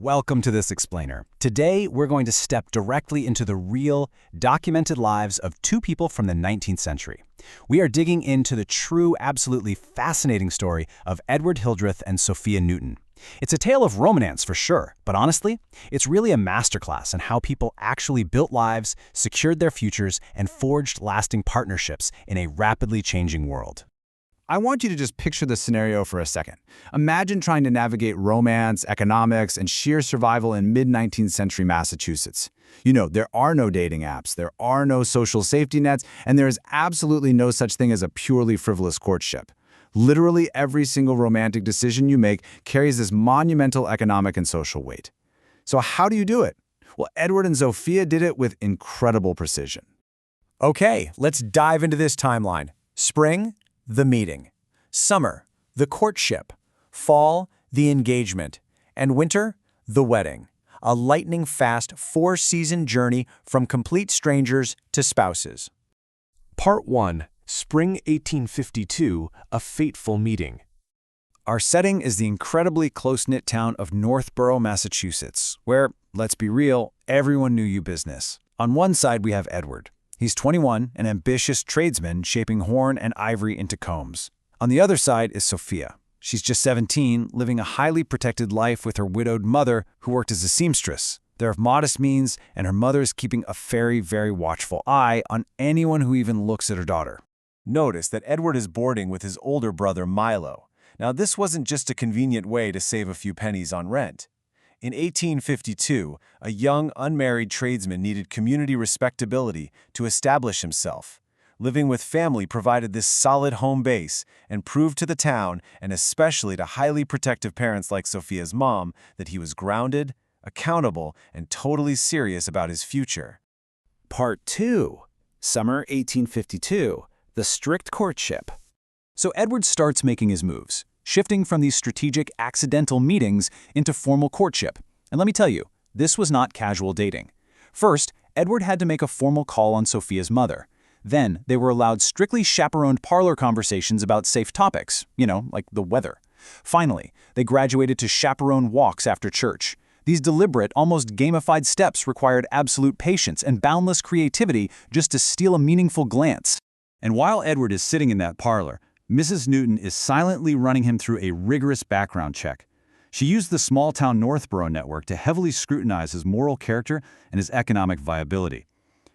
Welcome to this explainer. Today, we're going to step directly into the real, documented lives of two people from the 19th century. We are digging into the true, absolutely fascinating story of Edward Hildreth and Sophia Newton. It's a tale of romance for sure, but honestly, it's really a masterclass in how people actually built lives, secured their futures, and forged lasting partnerships in a rapidly changing world. I want you to just picture the scenario for a second. Imagine trying to navigate romance, economics, and sheer survival in mid-19th century Massachusetts. You know, there are no dating apps, there are no social safety nets, and there is absolutely no such thing as a purely frivolous courtship. Literally every single romantic decision you make carries this monumental economic and social weight. So how do you do it? Well, Edward and Sophia did it with incredible precision. Okay, let's dive into this timeline. Spring, the meeting. Summer, the courtship. Fall, the engagement. And winter, the wedding. A lightning-fast four-season journey from complete strangers to spouses. Part 1. Spring 1852, a fateful meeting. Our setting is the incredibly close-knit town of Northborough, Massachusetts, where, let's be real, everyone knew you business. On one side, we have Edward. He's 21, an ambitious tradesman shaping horn and ivory into combs. On the other side is Sophia. She's just 17, living a highly protected life with her widowed mother, who worked as a seamstress. They're of modest means, and her mother's keeping a very, very watchful eye on anyone who even looks at her daughter. Notice that Edward is boarding with his older brother Milo. Now, this wasn't just a convenient way to save a few pennies on rent. In 1852, a young, unmarried tradesman needed community respectability to establish himself. Living with family provided this solid home base and proved to the town, and especially to highly protective parents like Sophia's mom, that he was grounded, accountable, and totally serious about his future. Part 2. Summer 1852. The strict courtship. So Edward starts making his moves, shifting from these strategic accidental meetings into formal courtship. And let me tell you, this was not casual dating. First, Edward had to make a formal call on Sophia's mother. Then, they were allowed strictly chaperoned parlor conversations about safe topics, like the weather. Finally, they graduated to chaperone walks after church. These deliberate, almost gamified steps required absolute patience and boundless creativity just to steal a meaningful glance. And while Edward is sitting in that parlor, Mrs. Newton is silently running him through a rigorous background check. She used the small-town Northborough network to heavily scrutinize his moral character and his economic viability.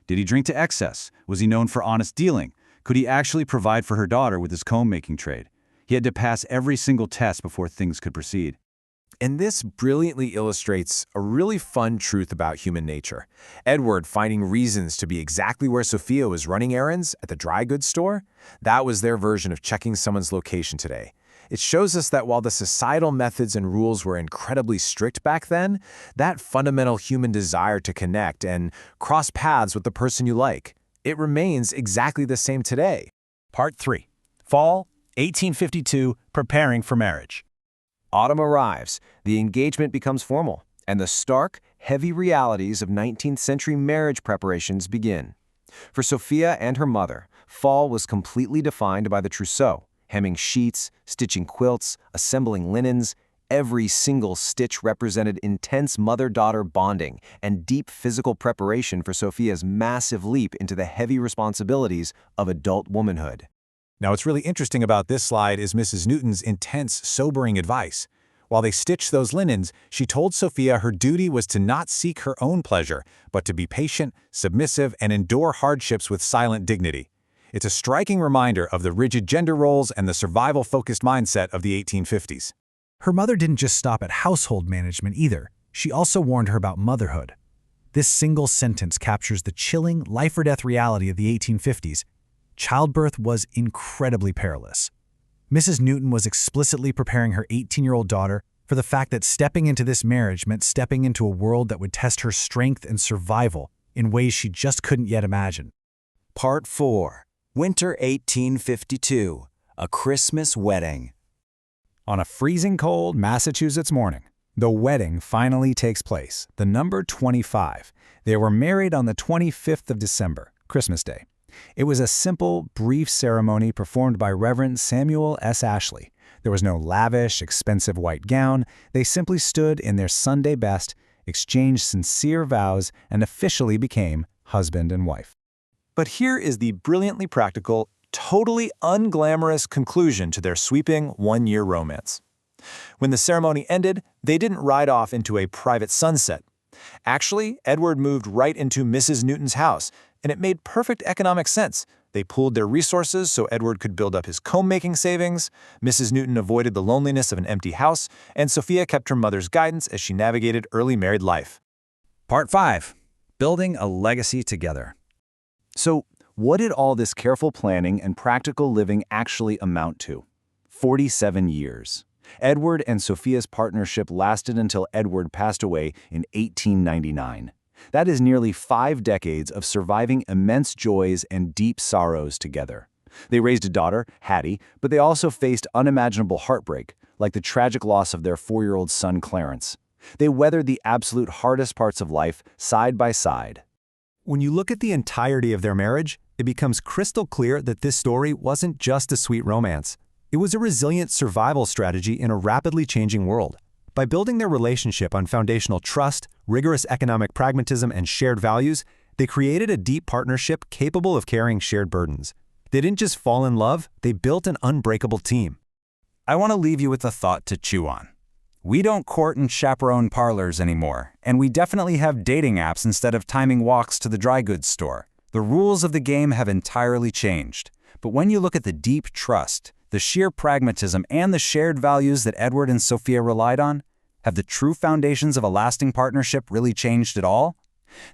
Did he drink to excess? Was he known for honest dealing? Could he actually provide for her daughter with his comb-making trade? He had to pass every single test before things could proceed. And this brilliantly illustrates a really fun truth about human nature. Edward finding reasons to be exactly where Sophia was running errands at the dry goods store, that was their version of checking someone's location today. It shows us that while the societal methods and rules were incredibly strict back then, that fundamental human desire to connect and cross paths with the person you like, it remains exactly the same today. Part 3. Fall 1852, preparing for marriage. Autumn arrives, the engagement becomes formal, and the stark, heavy realities of 19th century marriage preparations begin. For Sophia and her mother, fall was completely defined by the trousseau, hemming sheets, stitching quilts, assembling linens. Every single stitch represented intense mother-daughter bonding and deep physical preparation for Sophia's massive leap into the heavy responsibilities of adult womanhood. Now, what's really interesting about this slide is Mrs. Newton's intense, sobering advice. While they stitched those linens, she told Sophia her duty was to not seek her own pleasure, but to be patient, submissive, and endure hardships with silent dignity. It's a striking reminder of the rigid gender roles and the survival-focused mindset of the 1850s. Her mother didn't just stop at household management either. She also warned her about motherhood. This single sentence captures the chilling, life-or-death reality of the 1850s. Childbirth was incredibly perilous. Mrs. Newton was explicitly preparing her 18-year-old daughter for the fact that stepping into this marriage meant stepping into a world that would test her strength and survival in ways she just couldn't yet imagine. Part 4. Winter 1852, a Christmas wedding. On a freezing cold Massachusetts morning, the wedding finally takes place, the number 25. They were married on the 25th of December, Christmas Day. It was a simple, brief ceremony performed by Reverend Samuel S. Ashley. There was no lavish, expensive white gown. They simply stood in their Sunday best, exchanged sincere vows, and officially became husband and wife. But here is the brilliantly practical, totally unglamorous conclusion to their sweeping one-year romance. When the ceremony ended, they didn't ride off into a private sunset. Actually, Edward moved right into Mrs. Newton's house, and it made perfect economic sense. They pooled their resources so Edward could build up his comb-making savings, Mrs. Newton avoided the loneliness of an empty house, and Sophia kept her mother's guidance as she navigated early married life. Part 5. Building a legacy together. So, what did all this careful planning and practical living actually amount to? 47 years. Edward and Sophia's partnership lasted until Edward passed away in 1899. That is nearly 5 decades of surviving immense joys and deep sorrows together. They raised a daughter, Hattie, but they also faced unimaginable heartbreak, like the tragic loss of their 4-year-old son, Clarence. They weathered the absolute hardest parts of life side by side. When you look at the entirety of their marriage, it becomes crystal clear that this story wasn't just a sweet romance. It was a resilient survival strategy in a rapidly changing world. By building their relationship on foundational trust, rigorous economic pragmatism, and shared values, they created a deep partnership capable of carrying shared burdens. They didn't just fall in love, they built an unbreakable team. I want to leave you with a thought to chew on. We don't court in chaperone parlors anymore, and we definitely have dating apps instead of timing walks to the dry goods store. The rules of the game have entirely changed. But when you look at the deep trust, the sheer pragmatism, and the shared values that Edward and Sophia relied on, have the true foundations of a lasting partnership really changed at all?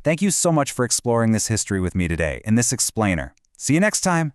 Thank you so much for exploring this history with me today in this explainer. See you next time!